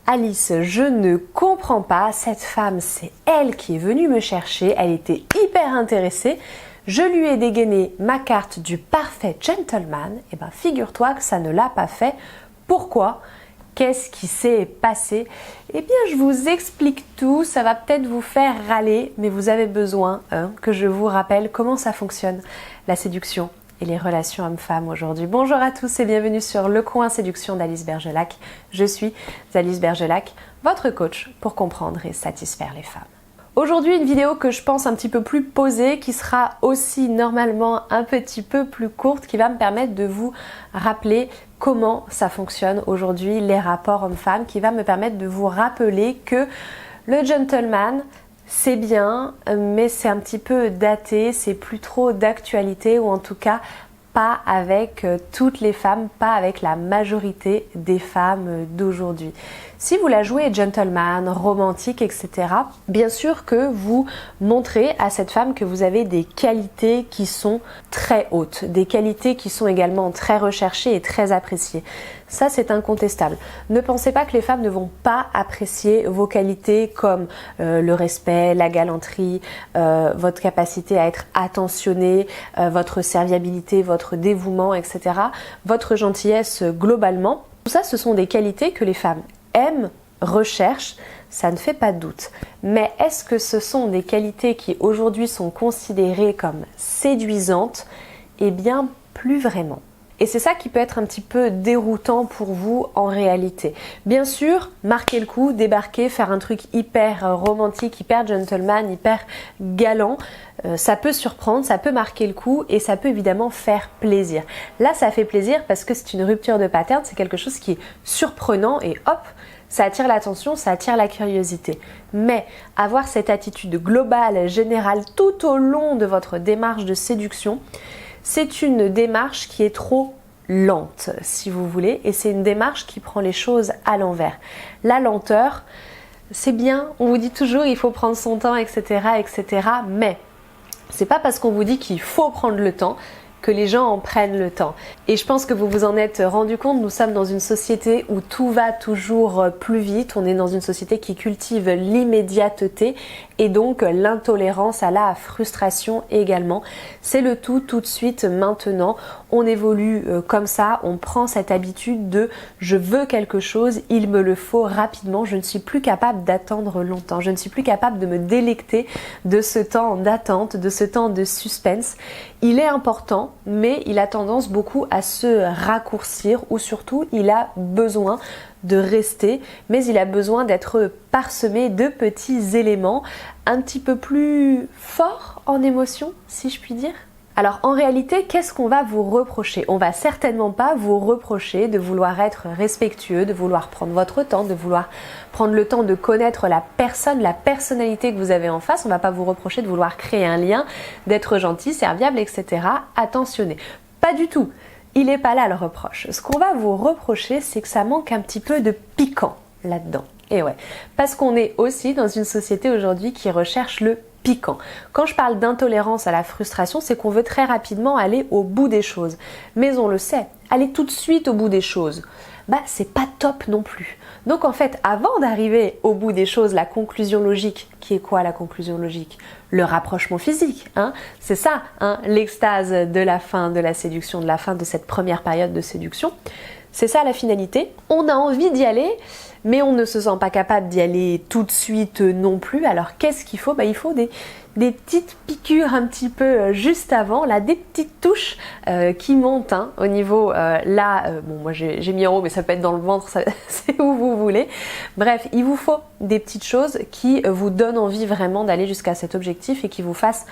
Alice, je ne comprends pas, cette femme, c'est elle qui est venue me chercher, elle était hyper intéressée, je lui ai dégainé ma carte du parfait gentleman, et ben figure-toi que ça ne l'a pas fait. Pourquoi ? Qu'est-ce qui s'est passé? Eh bien, je vous explique tout, ça va peut-être vous faire râler, mais vous avez besoin que je vous rappelle comment ça fonctionne, la séduction et les relations hommes-femmes aujourd'hui. Bonjour à tous et bienvenue sur Le Coin Séduction d'Alice Bergelac. Je suis Alice Bergelac, votre coach pour comprendre et satisfaire les femmes. Aujourd'hui, une vidéo que je pense un petit peu plus posée, qui sera aussi normalement un petit peu plus courte, qui va me permettre de vous rappeler comment ça fonctionne aujourd'hui, les rapports hommes-femmes, qui va me permettre de vous rappeler que le gentleman, c'est bien, mais c'est un petit peu daté, c'est plus trop d'actualité, ou en tout cas pas avec toutes les femmes, pas avec la majorité des femmes d'aujourd'hui. Si vous la jouez gentleman, romantique, etc., bien sûr que vous montrez à cette femme que vous avez des qualités qui sont très hautes, des qualités qui sont également très recherchées et très appréciées. Ça, c'est incontestable. Ne pensez pas que les femmes ne vont pas apprécier vos qualités comme le respect, la galanterie, votre capacité à être attentionné, votre serviabilité, votre dévouement, etc., votre gentillesse globalement. Tout ça, ce sont des qualités que les femmes aiment, recherchent, ça ne fait pas de doute. Mais est-ce que ce sont des qualités qui aujourd'hui sont considérées comme séduisantes? Eh bien, plus vraiment. Et c'est ça qui peut être un petit peu déroutant pour vous en réalité. Bien sûr, marquer le coup, débarquer, faire un truc hyper romantique, hyper gentleman, hyper galant, ça peut surprendre, ça peut marquer le coup et ça peut évidemment faire plaisir. Là, ça fait plaisir parce que c'est une rupture de pattern, c'est quelque chose qui est surprenant et hop, ça attire l'attention, ça attire la curiosité. Mais avoir cette attitude globale, générale, tout au long de votre démarche de séduction, c'est une démarche qui est trop lente, si vous voulez, et c'est une démarche qui prend les choses à l'envers. La lenteur, c'est bien, on vous dit toujours il faut prendre son temps, etc., etc., mais c'est pas parce qu'on vous dit qu'il faut prendre le temps que les gens en prennent le temps. Et je pense que vous vous en êtes rendu compte, nous sommes dans une société où tout va toujours plus vite, on est dans une société qui cultive l'immédiateté et donc l'intolérance à la frustration également. C'est le tout de suite maintenant, on évolue comme ça, on prend cette habitude de je veux quelque chose, il me le faut rapidement, je ne suis plus capable d'attendre longtemps, je ne suis plus capable de me délecter de ce temps d'attente, de ce temps de suspense. Il est important, mais il a tendance beaucoup à se raccourcir ou surtout il a besoin de rester, mais il a besoin d'être parsemé de petits éléments un petit peu plus forts en émotion, si je puis dire. Alors en réalité, qu'est-ce qu'on va vous reprocher? On va certainement pas vous reprocher de vouloir être respectueux, de vouloir prendre votre temps, de vouloir prendre le temps de connaître la personne, la personnalité que vous avez en face. On va pas vous reprocher de vouloir créer un lien, d'être gentil, serviable, etc., attentionné. Pas du tout. Il n'est pas là le reproche. Ce qu'on va vous reprocher, c'est que ça manque un petit peu de piquant là-dedans. Et ouais, parce qu'on est aussi dans une société aujourd'hui qui recherche le piquant. Quand je parle d'intolérance à la frustration, c'est qu'on veut très rapidement aller au bout des choses. Mais on le sait, aller tout de suite au bout des choses, c'est pas top non plus. Donc en fait, avant d'arriver au bout des choses, la conclusion logique, qui est quoi la conclusion logique? Le rapprochement physique, c'est ça, l'extase de la fin de la séduction, de la fin de cette première période de séduction. C'est ça la finalité. On a envie d'y aller, mais on ne se sent pas capable d'y aller tout de suite non plus. Alors qu'est-ce qu'il faut? Il faut des petites piqûres un petit peu juste avant, là, des petites touches qui montent au niveau moi j'ai mis en haut, mais ça peut être dans le ventre, c'est où vous voulez. Bref, il vous faut des petites choses qui vous donnent envie vraiment d'aller jusqu'à cet objectif et qui vous fassent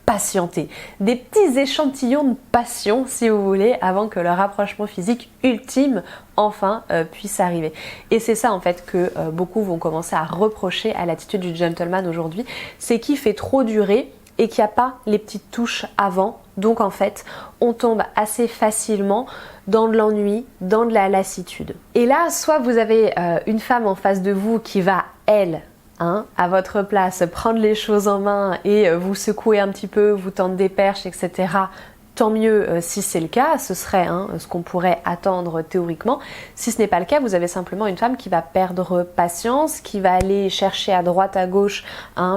patienter. Des petits échantillons de passion, si vous voulez, avant que le rapprochement physique ultime enfin puisse arriver. Et c'est ça en fait que beaucoup vont commencer à reprocher à l'attitude du gentleman aujourd'hui, c'est qu'il fait trop durer et qu'il n'y a pas les petites touches avant. Donc en fait, on tombe assez facilement dans de l'ennui, dans de la lassitude. Et là, soit vous avez une femme en face de vous qui va, elle, à votre place, prendre les choses en main et vous secouer un petit peu, vous tendre des perches, etc. tant mieux si c'est le cas, ce serait ce qu'on pourrait attendre théoriquement. Si ce n'est pas le cas, vous avez simplement une femme qui va perdre patience, qui va aller chercher à droite à gauche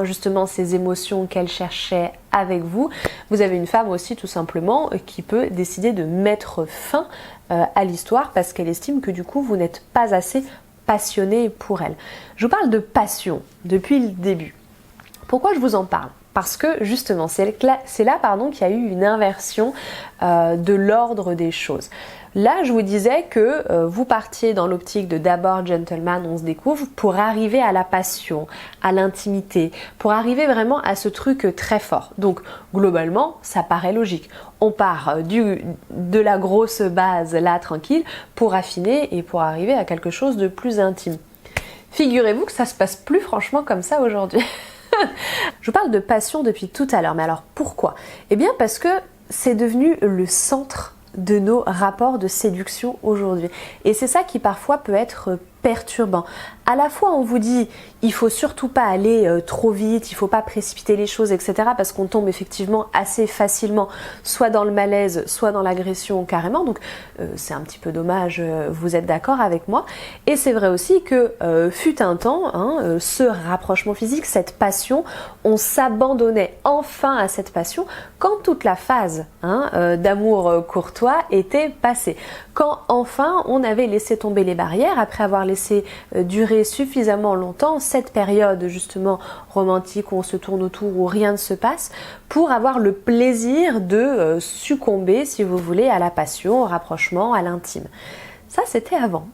justement ces émotions qu'elle cherchait avec vous. Vous avez une femme aussi tout simplement qui peut décider de mettre fin à l'histoire parce qu'elle estime que du coup vous n'êtes pas assez passionné pour elle. Je vous parle de passion depuis le début. Pourquoi je vous en parle ? Parce que justement, c'est là qu'il y a eu une inversion de l'ordre des choses. Là, je vous disais que vous partiez dans l'optique de d'abord gentleman, on se découvre, pour arriver à la passion, à l'intimité, pour arriver vraiment à ce truc très fort. Donc, globalement, ça paraît logique. On part de la grosse base, là, tranquille, pour affiner et pour arriver à quelque chose de plus intime. Figurez-vous que ça se passe plus franchement comme ça aujourd'hui. Je vous parle de passion depuis tout à l'heure, mais alors pourquoi ? Eh bien parce que c'est devenu le centre de nos rapports de séduction aujourd'hui. Et c'est ça qui parfois peut être perturbant. À la fois on vous dit il faut surtout pas aller trop vite, il faut pas précipiter les choses, etc. parce qu'on tombe effectivement assez facilement soit dans le malaise, soit dans l'agression carrément. Donc c'est un petit peu dommage, vous êtes d'accord avec moi. Et c'est vrai aussi que fut un temps, ce rapprochement physique, cette passion, on s'abandonnait enfin à cette passion quand toute la phase d'amour courtois était passée. Quand enfin on avait laissé tomber les barrières après avoir laissé durer suffisamment longtemps cette période justement romantique où on se tourne autour, où rien ne se passe, pour avoir le plaisir de succomber, si vous voulez, à la passion, au rapprochement, à l'intime. Ça, c'était avant.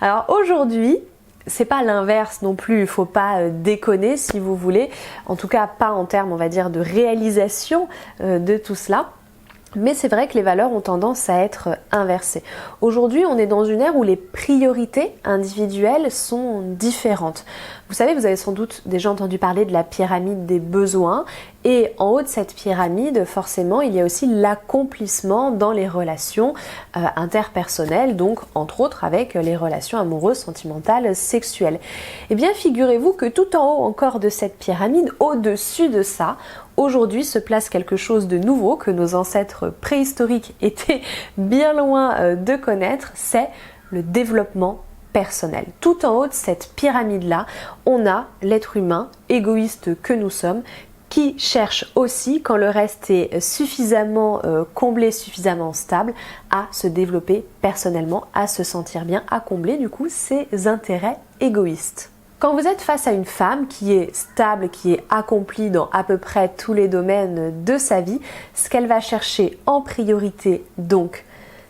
Alors aujourd'hui, c'est pas l'inverse non plus, il faut pas déconner si vous voulez, en tout cas pas en termes, on va dire, de réalisation de tout cela. Mais c'est vrai que les valeurs ont tendance à être inversées. Aujourd'hui, on est dans une ère où les priorités individuelles sont différentes. Vous savez, vous avez sans doute déjà entendu parler de la pyramide des besoins. Et en haut de cette pyramide, forcément, il y a aussi l'accomplissement dans les relations interpersonnelles, donc entre autres avec les relations amoureuses, sentimentales, sexuelles. Eh bien, figurez-vous que tout en haut encore de cette pyramide, au-dessus de ça, aujourd'hui se place quelque chose de nouveau que nos ancêtres préhistoriques étaient bien loin de connaître, c'est le développement personnel. Tout en haut de cette pyramide-là, on a l'être humain, égoïste que nous sommes, qui cherche aussi, quand le reste est suffisamment comblé, suffisamment stable, à se développer personnellement, à se sentir bien, à combler du coup ses intérêts égoïstes. Quand vous êtes face à une femme qui est stable, qui est accomplie dans à peu près tous les domaines de sa vie, ce qu'elle va chercher en priorité donc,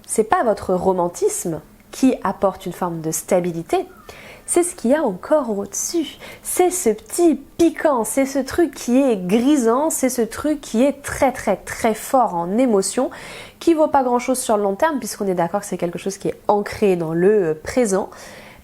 c'est pas votre romantisme qui apporte une forme de stabilité, c'est ce qu'il y a encore au-dessus. C'est ce petit piquant, c'est ce truc qui est grisant, c'est ce truc qui est très très très fort en émotion, qui vaut pas grand chose sur le long terme puisqu'on est d'accord que c'est quelque chose qui est ancré dans le présent.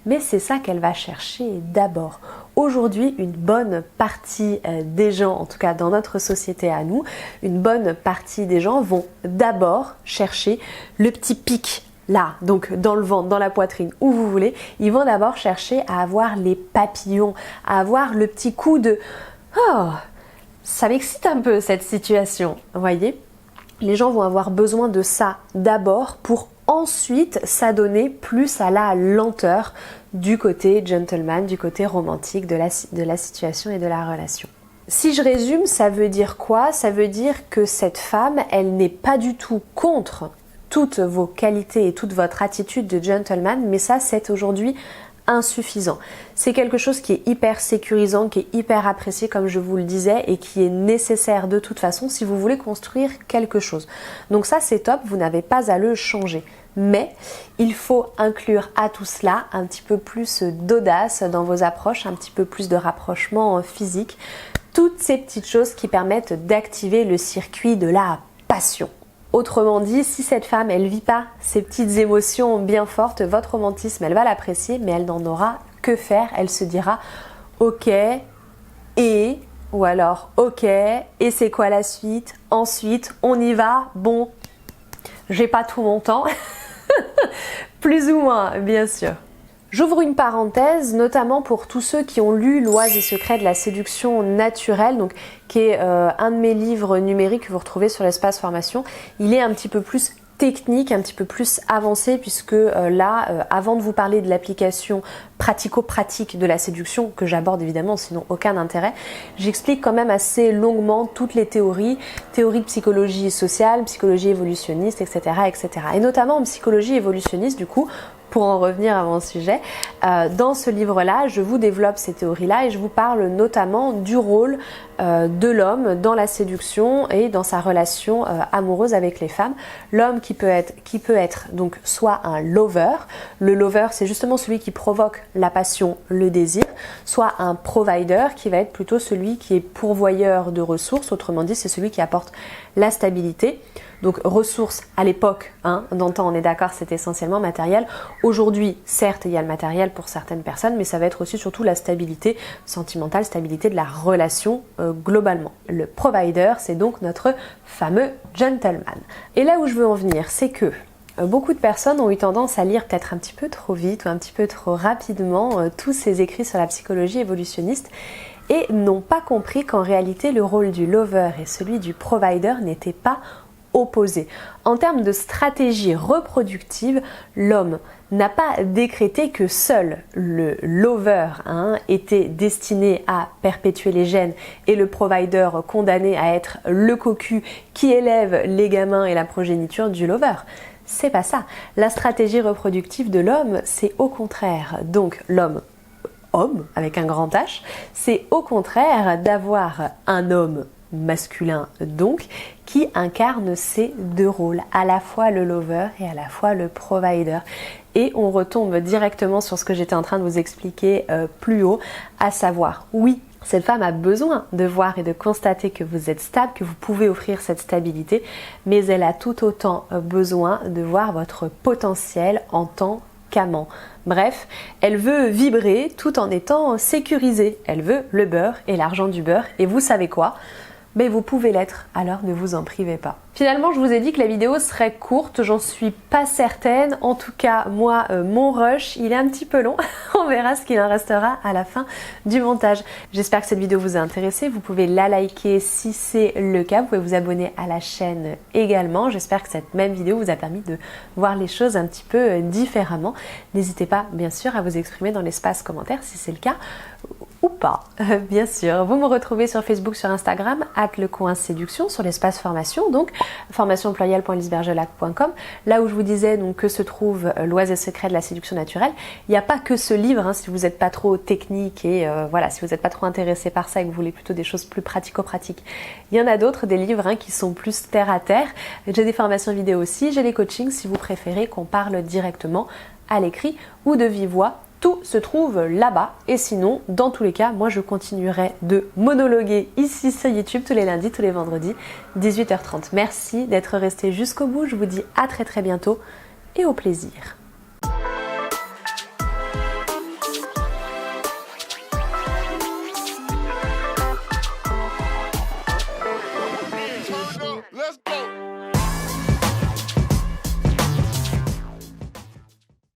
Mais c'est ça qu'elle va chercher d'abord. Aujourd'hui, une bonne partie des gens, en tout cas dans notre société à nous, une bonne partie des gens vont d'abord chercher le petit pic. Là, donc dans le ventre, dans la poitrine, où vous voulez, ils vont d'abord chercher à avoir les papillons, à avoir le petit coup de « Oh, ça m'excite un peu cette situation », vous voyez ? Les gens vont avoir besoin de ça d'abord pour ensuite s'adonner plus à la lenteur du côté gentleman, du côté romantique de la situation et de la relation. Si je résume, ça veut dire quoi ? Ça veut dire que cette femme, elle n'est pas du tout contre toutes vos qualités et toute votre attitude de gentleman, mais ça c'est aujourd'hui insuffisant. C'est quelque chose qui est hyper sécurisant, qui est hyper apprécié comme je vous le disais et qui est nécessaire de toute façon si vous voulez construire quelque chose. Donc ça c'est top, vous n'avez pas à le changer. Mais il faut inclure à tout cela un petit peu plus d'audace dans vos approches, un petit peu plus de rapprochement physique, toutes ces petites choses qui permettent d'activer le circuit de la passion. Autrement dit, si cette femme, elle vit pas ces petites émotions bien fortes, votre romantisme, elle va l'apprécier, mais elle n'en aura que faire. Elle se dira « Ok, et… » ou alors « Ok, et c'est quoi la suite ? Ensuite, on y va ? Bon, j'ai pas tout mon temps. » Plus ou moins, bien sûr. J'ouvre une parenthèse, notamment pour tous ceux qui ont lu Lois et secrets de la séduction naturelle, donc qui est un de mes livres numériques que vous retrouvez sur l'espace formation. Il est un petit peu plus technique, un petit peu plus avancé, puisque avant de vous parler de l'application pratico-pratique de la séduction, que j'aborde évidemment, sinon aucun intérêt, j'explique quand même assez longuement toutes les théories de psychologie sociale, psychologie évolutionniste, etc., etc. Et notamment en psychologie évolutionniste, du coup, pour en revenir à mon sujet, dans ce livre-là, je vous développe ces théories-là et je vous parle notamment du rôle de l'homme dans la séduction et dans sa relation amoureuse avec les femmes. L'homme qui peut être donc soit un lover, le lover c'est justement celui qui provoque la passion, le désir, soit un provider qui va être plutôt celui qui est pourvoyeur de ressources, autrement dit c'est celui qui apporte la stabilité. Donc ressources à l'époque, d'antan on est d'accord, c'était essentiellement matériel. Aujourd'hui, certes, il y a le matériel pour certaines personnes, mais ça va être aussi surtout la stabilité sentimentale, stabilité de la relation globalement. Le provider, c'est donc notre fameux gentleman. Et là où je veux en venir, c'est que beaucoup de personnes ont eu tendance à lire peut-être un petit peu trop vite ou un petit peu trop rapidement tous ces écrits sur la psychologie évolutionniste et n'ont pas compris qu'en réalité le rôle du lover et celui du provider n'étaient pas opposés. En termes de stratégie reproductive, l'homme n'a pas décrété que seul le lover était destiné à perpétuer les gènes et le provider condamné à être le cocu qui élève les gamins et la progéniture du lover. C'est pas ça. La stratégie reproductive de l'homme, c'est au contraire. Donc l'homme avec un grand H, c'est au contraire d'avoir un homme masculin donc qui incarne ces deux rôles, à la fois le lover et à la fois le provider. Et on retombe directement sur ce que j'étais en train de vous expliquer plus haut, à savoir, oui, cette femme a besoin de voir et de constater que vous êtes stable, que vous pouvez offrir cette stabilité, mais elle a tout autant besoin de voir votre potentiel en tant qu'amant. Bref, elle veut vibrer tout en étant sécurisée. Elle veut le beurre et l'argent du beurre. Et vous savez quoi ? Mais vous pouvez l'être, alors ne vous en privez pas. Finalement, je vous ai dit que la vidéo serait courte, j'en suis pas certaine. En tout cas, moi, mon rush, il est un petit peu long. On verra ce qu'il en restera à la fin du montage. J'espère que cette vidéo vous a intéressé. Vous pouvez la liker si c'est le cas. Vous pouvez vous abonner à la chaîne également. J'espère que cette même vidéo vous a permis de voir les choses un petit peu différemment. N'hésitez pas, bien sûr, à vous exprimer dans l'espace commentaire si c'est le cas ou pas, bien sûr. Vous me retrouvez sur Facebook, sur Instagram, @lecoinséduction, sur l'espace formation, donc formation@lisbergelac.com, là où je vous disais donc que se trouve Lois et secrets de la séduction naturelle. Il n'y a pas que ce livre, si vous n'êtes pas trop technique et voilà, si vous n'êtes pas trop intéressé par ça et que vous voulez plutôt des choses plus pratico-pratiques. Il y en a d'autres, des livres qui sont plus terre à terre. J'ai des formations vidéo aussi, j'ai les coachings si vous préférez qu'on parle directement à l'écrit ou de vive voix. Tout se trouve là-bas et sinon, dans tous les cas, moi je continuerai de monologuer ici sur YouTube tous les lundis, tous les vendredis, 18h30. Merci d'être resté jusqu'au bout, je vous dis à très bientôt et au plaisir.